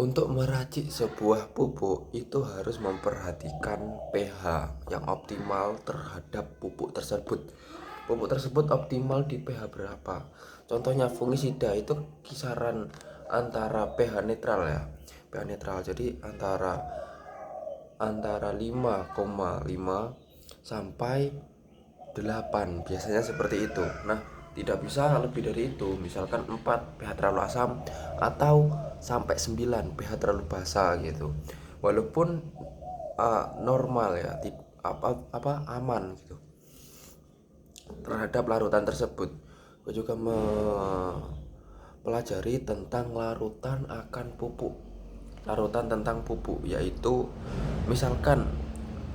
Untuk meracik sebuah pupuk itu harus memperhatikan pH yang optimal terhadap pupuk tersebut. Pupuk tersebut optimal di pH berapa? Contohnya fungisida itu kisaran antara pH netral ya. pH netral jadi antara antara 5,5 sampai 8, biasanya seperti itu. Nah, tidak bisa lebih dari itu. Misalkan 4 pH terlalu asam atau sampai 9 pH terlalu basa gitu. Walaupun normal ya, aman gitu terhadap larutan tersebut. Gue juga mempelajari tentang larutan tentang pupuk, yaitu misalkan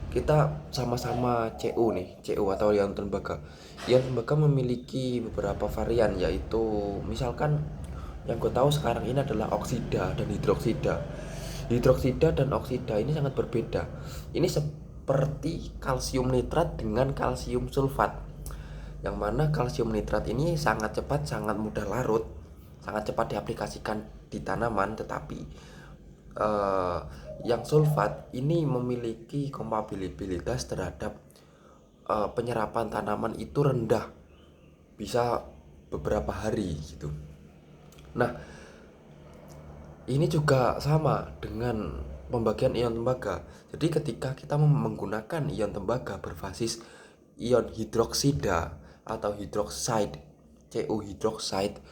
kita sama-sama CU nih, CU atau ion tembaga. Ion tembaga memiliki beberapa varian, yaitu misalkan yang gue tahu sekarang ini adalah oksida dan hidroksida. Hidroksida dan oksida ini sangat berbeda. Ini seperti kalsium nitrat dengan kalsium sulfat, yang mana kalsium nitrat ini sangat cepat, sangat mudah larut, sangat cepat diaplikasikan di tanaman. Tetapi eh, yang sulfat ini memiliki kompatibilitas terhadap penyerapan tanaman itu rendah, bisa beberapa hari gitu. Nah, ini juga sama dengan pembagian ion tembaga. Jadi ketika kita menggunakan ion tembaga berbasis ion hidroksida atau hidrokside, Cu hidrokside,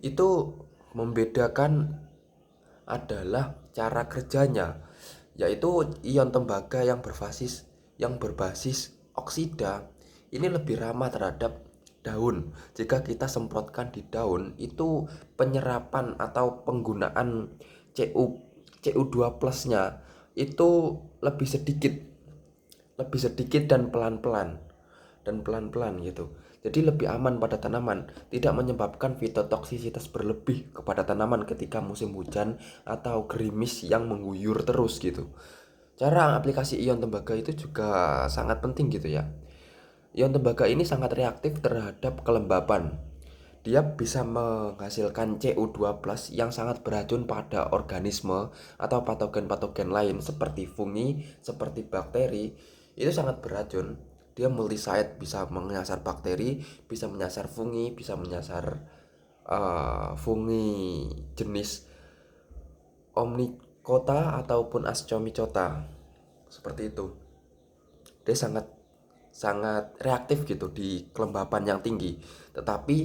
itu membedakan adalah cara kerjanya, yaitu ion tembaga yang berbasis oksida ini lebih ramah terhadap daun. Jika kita semprotkan di daun, itu penyerapan atau penggunaan Cu2 plusnya itu lebih sedikit dan pelan-pelan gitu. Jadi lebih aman pada tanaman, tidak menyebabkan fitotoksisitas berlebih kepada tanaman ketika musim hujan atau gerimis yang mengguyur terus gitu. Cara aplikasi ion tembaga itu juga sangat penting gitu ya. Ion tembaga ini sangat reaktif terhadap kelembapan. Dia bisa menghasilkan Cu2 plus yang sangat beracun pada organisme atau patogen-patogen lain seperti fungi, seperti bakteri. Itu sangat beracun. Dia multisite, bisa menyasar bakteri, bisa menyasar fungi, bisa menyasar fungi jenis Omnicota ataupun Ascomycota. Seperti itu. Dia sangat sangat reaktif gitu di kelembapan yang tinggi. Tetapi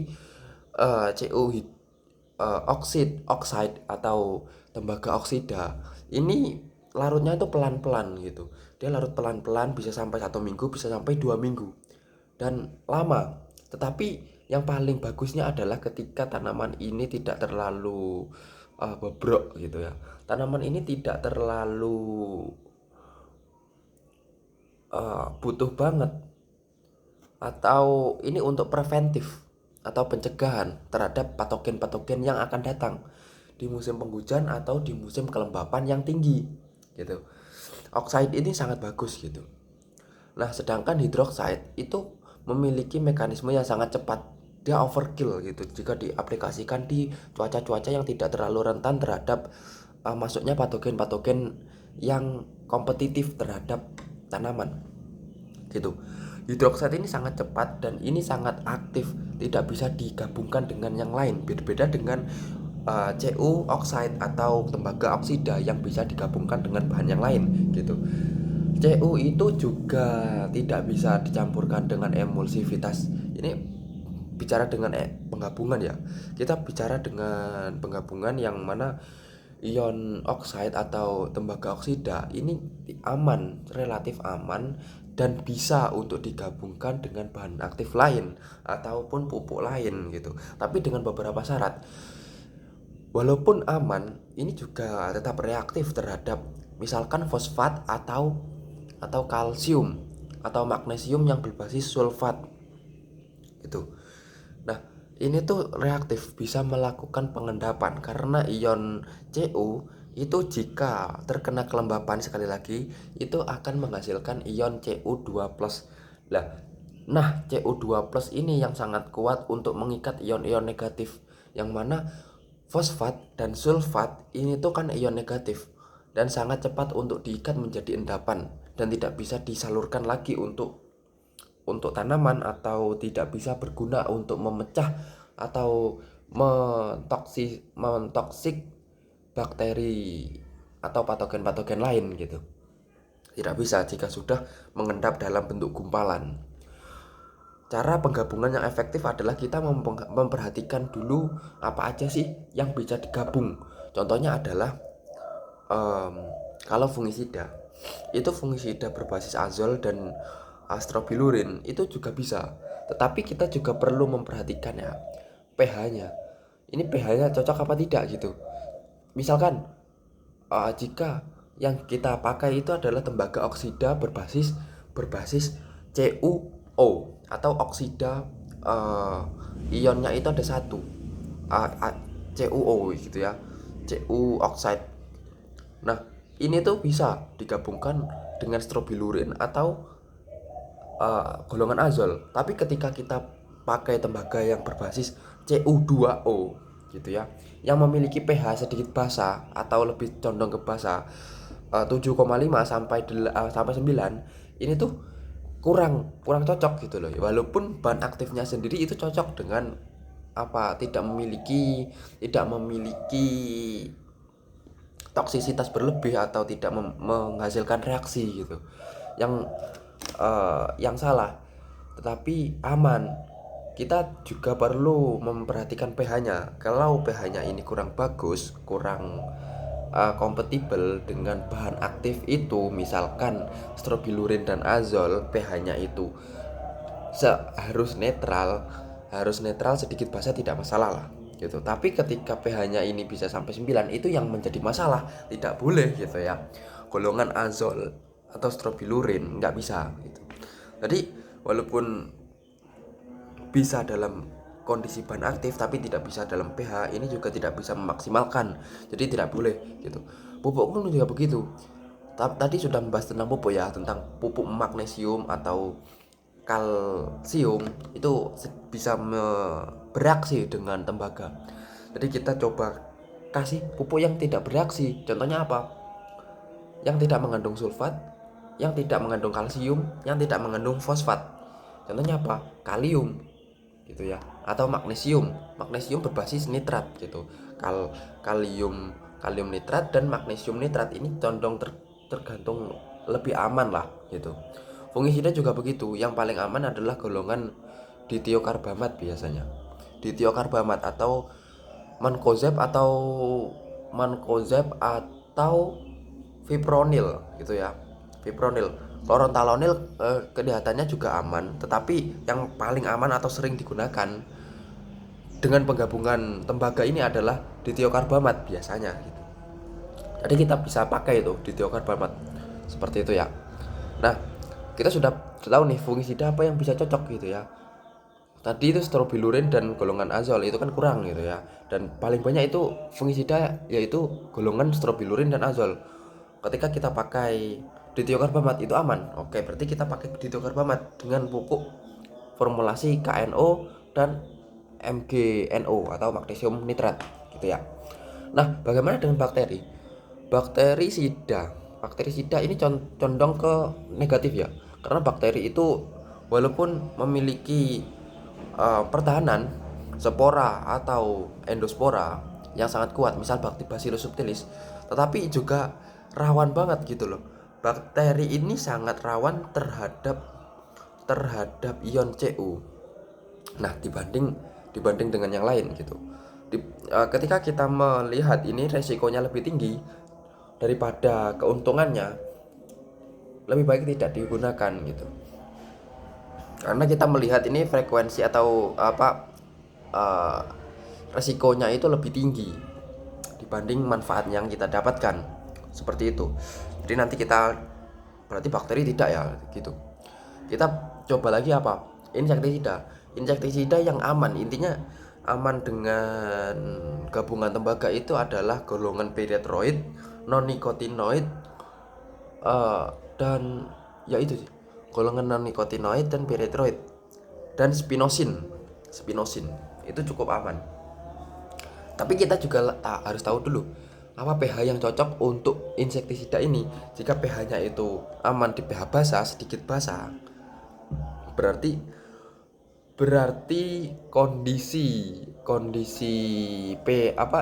oxide atau tembaga oksida ini larutnya itu pelan-pelan gitu. Dia larut pelan-pelan, bisa sampai 1 minggu, bisa sampai 2 minggu, dan lama. Tetapi yang paling bagusnya adalah ketika tanaman ini tidak terlalu bobrok gitu ya. Tanaman ini tidak terlalu butuh banget, atau ini untuk preventif atau pencegahan terhadap patogen-patogen yang akan datang di musim penghujan atau di musim kelembapan yang tinggi gitu. Oxide ini sangat bagus gitu. Nah, sedangkan hidroxide itu memiliki mekanisme yang sangat cepat. Dia overkill gitu jika diaplikasikan di cuaca-cuaca yang tidak terlalu rentan terhadap masuknya patogen-patogen yang kompetitif terhadap tanaman gitu. Hidroksida ini sangat cepat dan ini sangat aktif, tidak bisa digabungkan dengan yang lain. Berbeda dengan Cu oxide atau tembaga oksida yang bisa digabungkan dengan bahan yang lain gitu. Cu itu juga tidak bisa dicampurkan dengan emulsivitas. Ini bicara dengan penggabungan ya. Kita bicara dengan penggabungan yang mana ion oxide atau tembaga oksida ini aman, relatif aman, dan bisa untuk digabungkan dengan bahan aktif lain ataupun pupuk lain gitu. Tapi dengan beberapa syarat. Walaupun aman, ini juga tetap reaktif terhadap misalkan fosfat atau kalsium atau magnesium yang berbasis sulfat gitu. Nah, ini tuh reaktif, bisa melakukan pengendapan karena ion Cu itu jika terkena kelembapan, sekali lagi itu akan menghasilkan ion Cu2 plus. Nah, Cu2 plus ini yang sangat kuat untuk mengikat ion-ion negatif, yang mana Fosfat dan sulfat ini tuh kan ion negatif dan sangat cepat untuk diikat menjadi endapan dan tidak bisa disalurkan lagi untuk tanaman atau tidak bisa berguna untuk memecah atau mentoksik bakteri atau patogen-patogen lain gitu. Tidak bisa jika sudah mengendap dalam bentuk gumpalan. Cara penggabungan yang efektif adalah kita memperhatikan dulu apa aja sih yang bisa digabung. Contohnya adalah kalau fungisida, itu fungisida berbasis azol dan astrobilurin itu juga bisa. Tetapi kita juga perlu memperhatikan ya pH-nya. Ini pH-nya cocok apa tidak gitu. Misalkan jika yang kita pakai itu adalah tembaga oksida berbasis berbasis CuO atau oksida ionnya itu ada satu, CuO gitu ya, Cu oxide. Nah, ini tuh bisa digabungkan dengan strobilurin atau golongan azol. Tapi ketika kita pakai tembaga yang berbasis Cu2O gitu ya, yang memiliki pH sedikit basa atau lebih condong ke basa, 7,5 sampai 9, ini tuh kurang kurang cocok gitu loh. Walaupun bahan aktifnya sendiri itu cocok dengan tidak memiliki toksisitas berlebih atau tidak menghasilkan reaksi gitu yang salah, tetapi aman. Kita juga perlu memperhatikan pH-nya. Kalau pH-nya ini kurang bagus, kurang kompatibel dengan bahan aktif itu, misalkan strobilurin dan azol, pH-nya itu harus netral sedikit basa tidak masalah lah gitu. Tapi ketika pH-nya ini bisa sampai 9, itu yang menjadi masalah, tidak boleh gitu ya. Golongan azol atau strobilurin nggak bisa gitu. Jadi walaupun bisa dalam kondisi bahan aktif tapi tidak bisa dalam pH, ini juga tidak bisa memaksimalkan. Jadi tidak boleh gitu. Pupuk pun juga begitu. Tadi sudah membahas tentang pupuk ya, tentang pupuk magnesium atau kalsium itu bisa bereaksi dengan tembaga. Jadi kita coba kasih pupuk yang tidak bereaksi. Contohnya apa? Yang tidak mengandung sulfat, yang tidak mengandung kalsium, yang tidak mengandung fosfat. Contohnya apa? Kalium gitu ya, atau magnesium. Magnesium berbasis nitrat gitu. Kalium nitrat dan magnesium nitrat ini condong tergantung lebih aman lah gitu. Fungisida juga begitu. Yang paling aman adalah golongan ditiokarbamat biasanya. Ditiokarbamat atau mancozeb atau fipronil gitu ya. Fipronil, Chlorothalonil kelihatannya juga aman, tetapi yang paling aman atau sering digunakan dengan penggabungan tembaga ini adalah ditiokarbamat biasanya gitu. Jadi kita bisa pakai itu ditiokarbamat seperti itu ya. Nah, kita sudah tahu nih fungisida apa yang bisa cocok gitu ya. Tadi itu strobilurin dan golongan azol itu kan kurang gitu ya. Dan paling banyak itu fungisida yaitu golongan strobilurin dan azol. Ketika kita pakai ditiokarbamat itu aman. Oke, berarti kita pakai ditiokarbamat dengan pupuk formulasi KNO dan MgNO atau magnesium nitrat gitu ya. Nah, bagaimana dengan bakteri? Bakteri sida ini condong ke negatif ya. Karena bakteri itu walaupun memiliki pertahanan spora atau endospora yang sangat kuat, misal Bacillus subtilis, tetapi juga rawan banget gitu loh. Bakteri ini sangat rawan terhadap ion Cu. Nah, dibanding dengan yang lain gitu. Ketika kita melihat ini resikonya lebih tinggi daripada keuntungannya, lebih baik tidak digunakan gitu. Karena kita melihat ini frekuensi atau resikonya itu lebih tinggi dibanding manfaat yang kita dapatkan, seperti itu. Jadi nanti kita berarti bakteri tidak ya gitu. Kita coba lagi apa? Insektisida yang aman, intinya aman dengan gabungan tembaga itu adalah golongan pyrethroid, non nikotinoid, dan ya itu sih, golongan non nikotinoid dan pyrethroid dan spinosin itu cukup aman. Tapi kita juga harus tahu dulu apa pH yang cocok untuk insektisida ini. Jika pH-nya itu aman di pH basah, sedikit basah, berarti berarti kondisi kondisi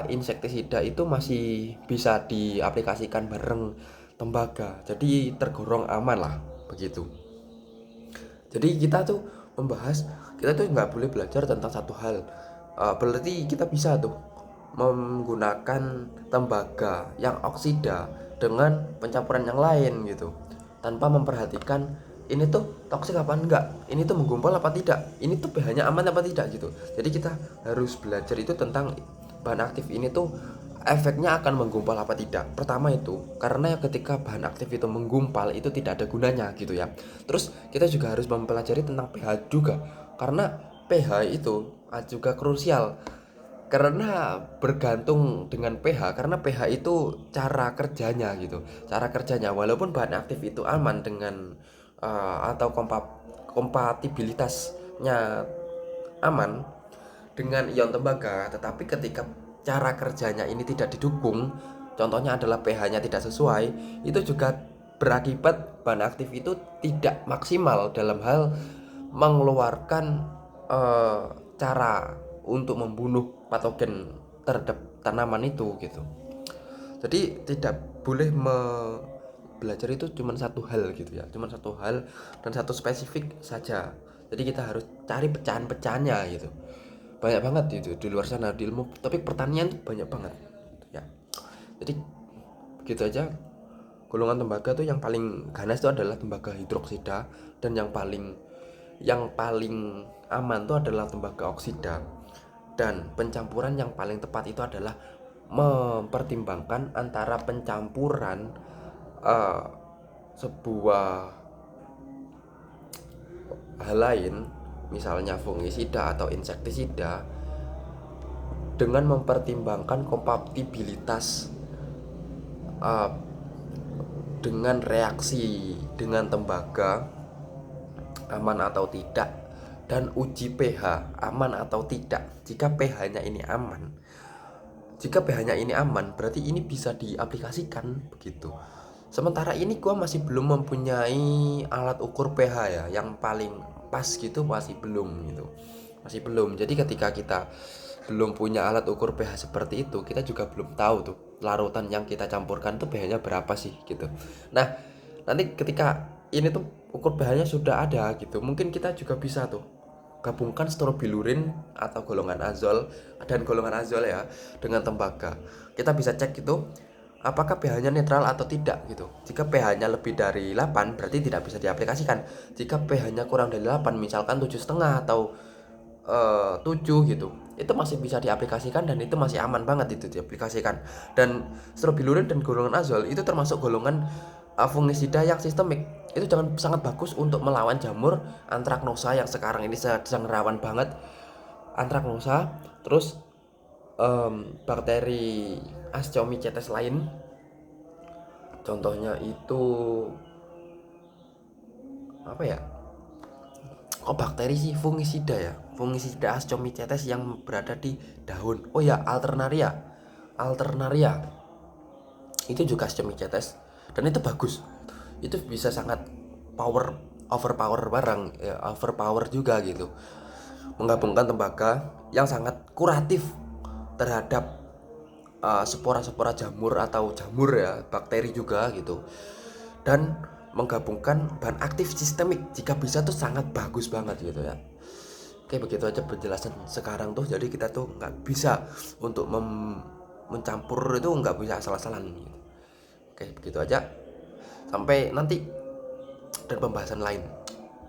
insektisida itu masih bisa diaplikasikan bareng tembaga. Jadi tergolong aman lah begitu. Jadi kita tuh nggak boleh belajar tentang satu hal. Berarti kita bisa tuh menggunakan tembaga yang oksida dengan pencampuran yang lain gitu, tanpa memperhatikan ini tuh toksik apa enggak, ini tuh menggumpal apa tidak, ini tuh pH-nya aman apa tidak gitu. Jadi kita harus belajar itu tentang bahan aktif ini tuh efeknya akan menggumpal apa tidak. Pertama itu karena ketika bahan aktif itu menggumpal itu tidak ada gunanya gitu ya. Terus kita juga harus mempelajari tentang pH juga, karena pH itu juga krusial, karena bergantung dengan pH, karena pH itu cara kerjanya gitu, cara kerjanya walaupun bahan aktif itu aman dengan atau kompatibilitasnya aman dengan ion tembaga, tetapi ketika cara kerjanya ini tidak didukung, contohnya adalah pH-nya tidak sesuai, itu juga berakibat bahan aktif itu tidak maksimal dalam hal mengeluarkan eh, cara untuk membunuh patogen terhadap tanaman itu gitu. Jadi tidak boleh belajar itu cuma satu hal gitu ya, cuma satu hal dan satu spesifik saja. Jadi kita harus cari pecahan-pecahannya gitu. Banyak banget itu di luar sana di ilmu topik pertanian tuh banyak banget gitu ya. Jadi begitu aja. Golongan tembaga tuh yang paling ganas itu adalah tembaga hidroksida, dan yang paling aman itu adalah tembaga oksida. Dan pencampuran yang paling tepat itu adalah mempertimbangkan antara pencampuran uh, sebuah hal lain, misalnya fungisida atau insektisida, dengan mempertimbangkan kompatibilitas uh, dengan reaksi dengan tembaga aman atau tidak, dan uji pH aman atau tidak. Jika pH-nya ini aman, berarti ini bisa diaplikasikan begitu. Sementara ini gua masih belum mempunyai alat ukur pH ya yang paling pas gitu, masih belum gitu. Masih belum. Jadi ketika kita belum punya alat ukur pH seperti itu, kita juga belum tahu tuh larutan yang kita campurkan tuh pH-nya berapa sih gitu. Nah, nanti ketika ini tuh ukur pH-nya sudah ada gitu, mungkin kita juga bisa tuh gabungkan strobilurin atau golongan azol dan golongan azol ya dengan tembaga. Kita bisa cek gitu apakah pH-nya netral atau tidak gitu. Jika pH-nya lebih dari 8 berarti tidak bisa diaplikasikan. Jika pH-nya kurang dari 8, misalkan 7,5 atau 7 gitu, itu masih bisa diaplikasikan dan itu masih aman banget itu diaplikasikan. Dan strobilurin dan golongan azol itu termasuk golongan fungisida yang sistemik. Itu sangat bagus untuk melawan jamur antraknosa yang sekarang ini sedang rawan banget. Antraknosa, terus bakteri Ascomycetes lain, contohnya itu apa ya, bakteri sih, fungisida Ascomycetes yang berada di daun. Oh ya, alternaria itu juga Ascomycetes, dan itu bagus. Itu bisa sangat overpower juga gitu, menggabungkan tembaga yang sangat kuratif terhadap spora-spora jamur atau jamur ya, bakteri juga gitu, dan menggabungkan bahan aktif sistemik jika bisa tuh sangat bagus banget gitu ya. Oke, begitu aja penjelasan sekarang tuh. Jadi kita tuh nggak bisa untuk mencampur itu, nggak bisa asal-asalan gitu. Oke, begitu aja, sampai nanti dan pembahasan lain.